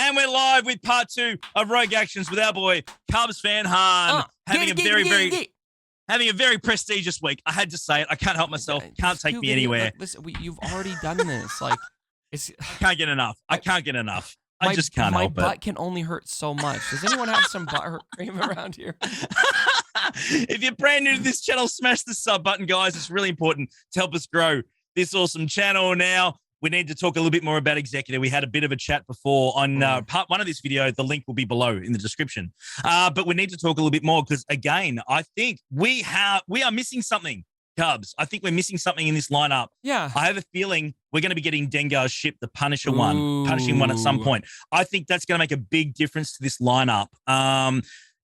And we're live with part 2 of Rogue Actions with our boy Cubs fan Han, having a very prestigious week. I had to say it. I can't help myself. Can't take me anywhere. Listen, you've already done this. Like, I can't get enough. I just can't help it. My butt can only hurt so much. Does anyone have some butt hurt cream around here? If you're brand new to this channel, smash the sub button, guys. It's really important to help us grow this awesome channel. Now, we need to talk a little bit more about Executor. We had a bit of a chat before on part 1 of this video. The link will be below in the description. But we need to talk a little bit more because, again, I think we are missing something, Cubs. I think we're missing something in this lineup. Yeah. I have a feeling we're going to be getting Dengar's ship, the punishing one at some point. I think that's going to make a big difference to this lineup.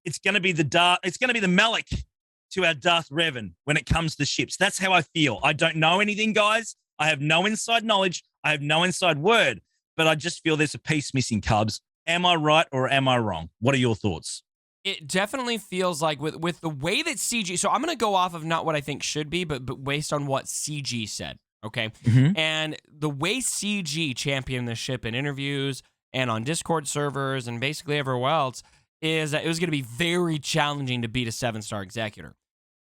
It's going to be the Malik to our Darth Revan when it comes to ships. That's how I feel. I don't know anything, guys. I have no inside knowledge. I have no inside word, but I just feel there's a piece missing, Cubs. Am I right or am I wrong? What are your thoughts? It definitely feels like with the way that CG, so I'm going to go off of not what I think should be, but based on what CG said, okay? Mm-hmm. And the way CG championed the ship in interviews and on Discord servers and basically everywhere else is that it was going to be very challenging to beat a 7-star Executor.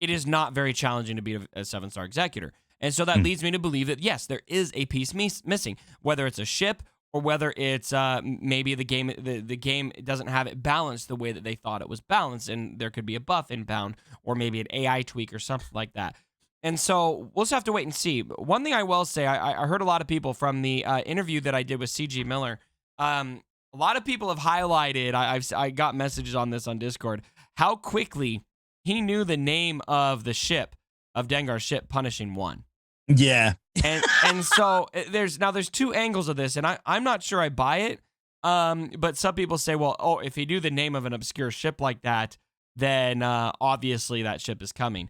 It is not very challenging to beat a 7-star Executor. And so that leads me to believe that, yes, there is a piece missing, whether it's a ship or whether it's maybe the game doesn't have it balanced the way that they thought it was balanced, and there could be a buff inbound or maybe an AI tweak or something like that. And so we'll just have to wait and see. But one thing I will say, I heard a lot of people from the interview that I did with CG Miller. A lot of people have highlighted, I got messages on this on Discord, how quickly he knew the name of the ship, of Dengar's ship, Punishing One. Yeah. and so there's 2 angles of this, and I'm not sure I buy it. But some people say, well, if he knew the name of an obscure ship like that, then obviously that ship is coming.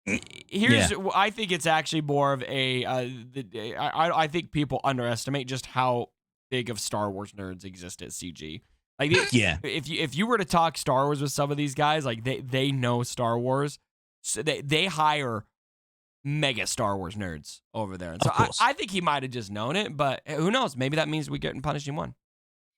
I think it's actually more of I think people underestimate just how big of Star Wars nerds exist at CG. Like, if you were to talk Star Wars with some of these guys, like they know Star Wars, so they hire mega Star Wars nerds over there. And so I think he might have just known it, but who knows? Maybe that means we get in Punishing One.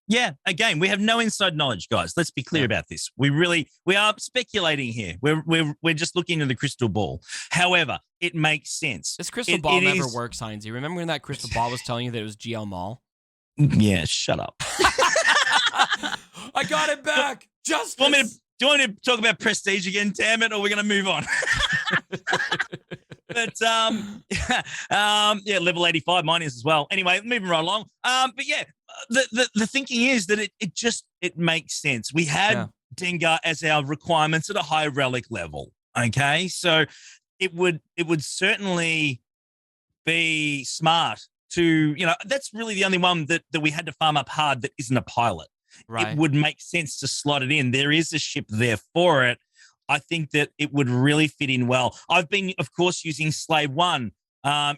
Yeah, again, we have no inside knowledge, guys. Let's be clear about this. We are speculating here. We're just looking into the crystal ball. However, it makes sense. This crystal ball never works, Heinzie. Remember when that crystal ball was telling you that it was GL Mall? Yeah, shut up. I got it back. Justice. Do you want me to talk about Prestige again, damn it, or we're going to move on? But, level 85, mine is as well. Anyway, moving right along. But yeah, the thinking is that it makes sense. We had Dengar as our requirements at a high relic level. Okay. So it would certainly be smart to, that's really the only one that we had to farm up hard that isn't a pilot. Right. It would make sense to slot it in. There is a ship there for it. I think that it would really fit in well. I've been, of course, using Slave 1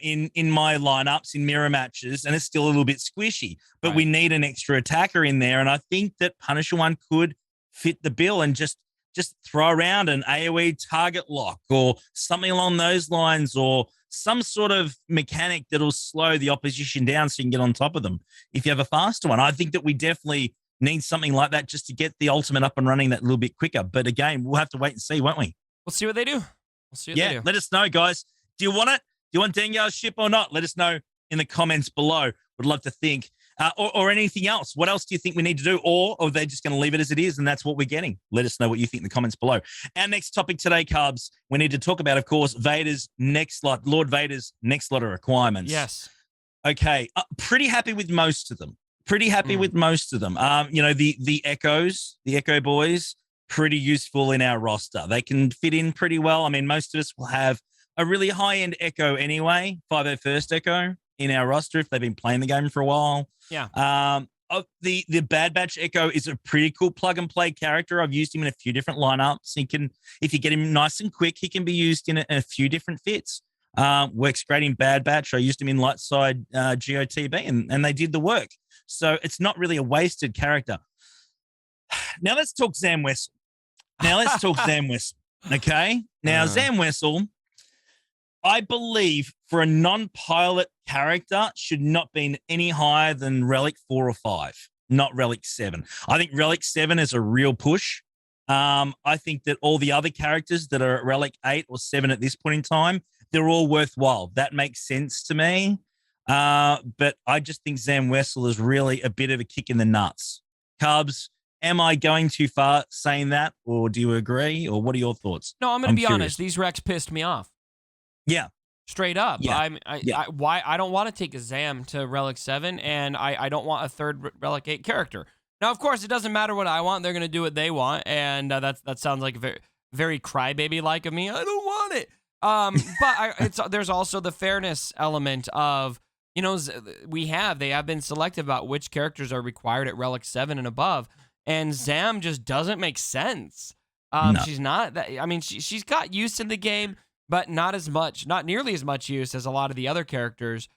in my lineups in mirror matches, and it's still a little bit squishy. But we need an extra attacker in there, and I think that Punisher 1 could fit the bill and just throw around an AoE target lock or something along those lines, or some sort of mechanic that'll slow the opposition down so you can get on top of them if you have a faster one. I think that we definitely need something like that just to get the ultimate up and running that little bit quicker. But again, we'll have to wait and see, won't we? We'll see what they do. We'll see what they do. Let us know, guys. Do you want it? Do you want Dengar's ship or not? Let us know in the comments below. Would love to think. Or anything else. What else do you think we need to do? Or are they just going to leave it as it is and that's what we're getting? Let us know what you think in the comments below. Our next topic today, Cubs, we need to talk about, of course, Lord Vader's next lot of requirements. Yes. Okay. Pretty happy with most of them. The Echoes, the Echo boys, pretty useful in our roster. They can fit in pretty well. I mean, most of us will have a really high-end Echo anyway, 501st Echo in our roster if they've been playing the game for a while. Yeah. The Bad Batch Echo is a pretty cool plug-and-play character. I've used him in a few different lineups. He can, if you get him nice and quick, he can be used in a few different fits. Works great in Bad Batch. I used him in Lightside GOTB, and they did the work. So it's not really a wasted character. Now let's talk Zam Wessel. Okay? Now, Zam Wessel, I believe for a non-pilot character should not be any higher than Relic 4 or 5. not Relic 7. I think Relic 7 is a real push. I think that all the other characters that are at Relic 8 or 7 at this point in time, they're all worthwhile. That makes sense to me. But I just think Zam Wessel is really a bit of a kick in the nuts. Cubs, am I going too far saying that, or do you agree, or what are your thoughts? No, I'm going to be honest. These recs pissed me off. Yeah. Straight up. Yeah. I don't want to take a Zam to Relic 7, and I don't want a third Relic 8 character. Now, of course, it doesn't matter what I want. They're going to do what they want, and that sounds like very, very crybaby-like of me. I don't want it. But there's also the fairness element of, they have been selective about which characters are required at Relic 7 and above, and Zam just doesn't make sense. No. She's not that. I mean, she's got use in the game, but not nearly as much use as a lot of the other characters.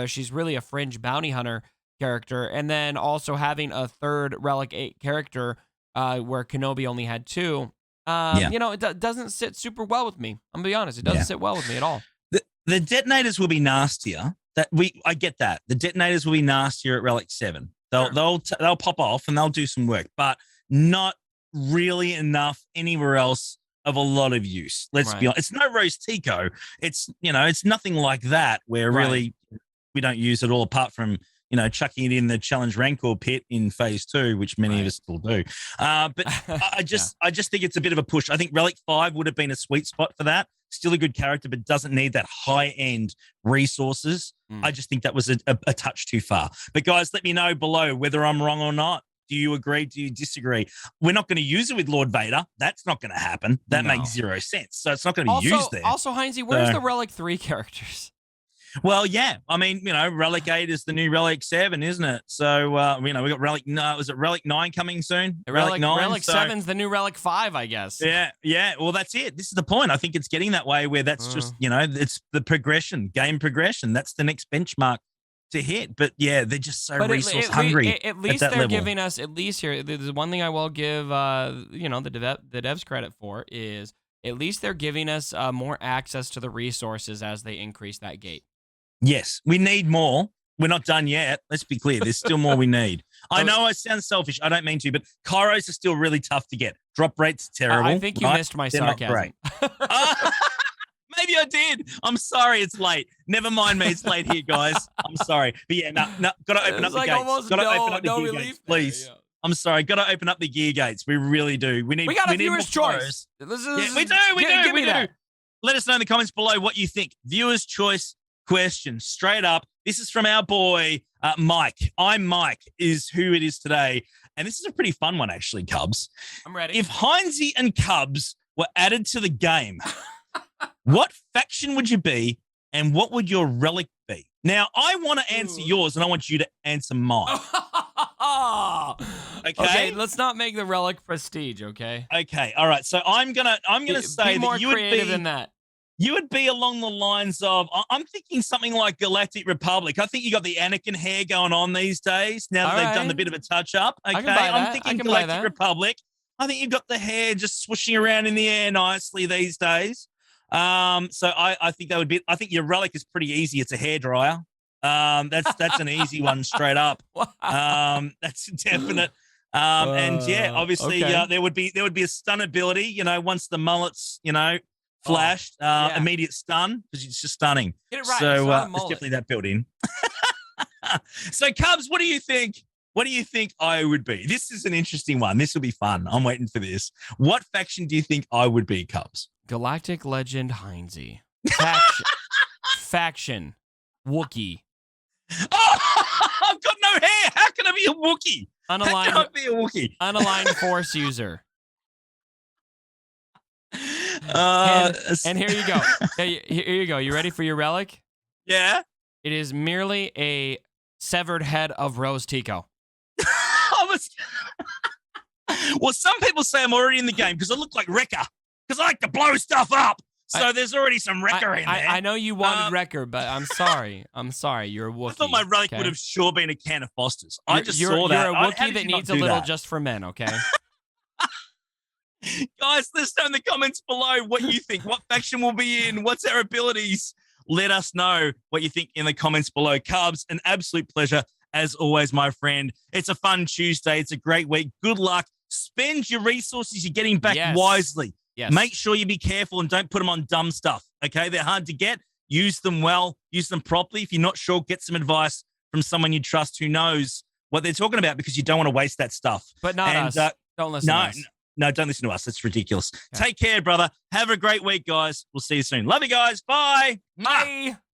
She's really a fringe bounty hunter character, and then also having a third Relic 8 character where Kenobi only had 2. It doesn't sit super well with me. I'm gonna be honest, it doesn't sit well with me at all. The detonators will be nastier. I get that. The detonators will be nastier at Relic 7. They'll pop off and they'll do some work, but not really enough anywhere else of a lot of use. Let's be honest. It's no Rose Tico. It's nothing like that where really we don't use it all apart from chucking it in the Challenge Rancor pit in phase 2, which many of us still do. But I just think it's a bit of a push. I think Relic 5 would have been a sweet spot for that. Still a good character, but doesn't need that high-end resources. I just think that was a touch too far. But guys, let me know below whether I'm wrong or not. Do you agree? Do you disagree? We're not going to use it with Lord Vader. That's not going to happen. That makes zero sense. So it's not going to be used there. Also, Heinzie, where's the Relic 3 characters? Well, yeah. I mean, Relic 8 is the new Relic 7, isn't it? So, we got Relic. No, was it Relic 9 coming soon? Relic 9. Relic 7's the new Relic 5, I guess. Yeah. Well, that's it. This is the point. I think it's getting that way where that's just, it's the progression, game progression. That's the next benchmark to hit. But yeah, they're just so resource hungry. At least they're giving us, at least here, the one thing I will give, the devs credit for is at least they're giving us more access to the resources as they increase that gate. Yes, we need more. We're not done yet. Let's be clear. There's still more we need. I know I sound selfish. I don't mean to, but Kairos are still really tough to get. Drop rates terrible. I think you missed my sarcasm. Not great. Maybe I did. I'm sorry. It's late. Never mind me. It's late here, guys. I'm sorry. But yeah, no. Got to open up the gates. Got to open up the gear gates, please. Yeah. I'm sorry. Got to open up the gear gates. We really do. We got a viewer's choice. We do. We do. Let us know in the comments below what you think. Viewer's choice question, straight up. This is from our boy, Mike. I'm Mike is who it is today. And this is a pretty fun one, actually, Cubs. I'm ready. If Heinzie and Cubs were added to the game, what faction would you be and what would your relic be? Now, I want to answer yours and I want you to answer mine. Okay, let's not make the relic prestige, okay? Okay, all right. So I'm gonna say that you would be more creative than that. You would be along the lines of, I'm thinking something like Galactic Republic. I think you got the Anakin hair going on these days now that they've done a bit of a touch up. Okay, I'm thinking Galactic Republic. I think you've got the hair just swooshing around in the air nicely these days. So I think that would be. I think your relic is pretty easy. It's a hairdryer. That's an easy one straight up. That's definite. And yeah, obviously there would be a stun ability. Once the mullets, flashed, immediate stun because it's just stunning. Get it right. So there's definitely that built in. So Cubs, what do you think? What do you think I would be? This is an interesting one. This will be fun. I'm waiting for this. What faction do you think I would be, Cubs? Galactic Legend Heinzie. Faction. Wookiee. Oh, I've got no hair. How can I be a Wookiee? How can I be a Wookiee? Unaligned Force user. And here you go. Here you go. You ready for your relic? Yeah. It is merely a severed head of Rose Tico. Well, some people say I'm already in the game because I look like Wrecker. Because I like to blow stuff up. So there's already some Wrecker in there. I know you wanted Wrecker, but I'm sorry. You're a Wookiee. I thought my relic would have sure been a can of Foster's. I just saw that. You're a Wookiee that needs a little just for men, okay? Guys, let us know in the comments below what you think. What faction will be in? What's our abilities? Let us know what you think in the comments below. Cubs, an absolute pleasure as always, my friend. It's a fun Tuesday. It's a great week. Good luck. Spend your resources you're getting back wisely. Yes. Make sure you be careful and don't put them on dumb stuff, okay? They're hard to get. Use them well. Use them properly. If you're not sure, get some advice from someone you trust who knows what they're talking about, because you don't want to waste that stuff. But not us. Don't listen to us. No, don't listen to us. It's ridiculous. Okay. Take care, brother. Have a great week, guys. We'll see you soon. Love you guys. Bye. Bye.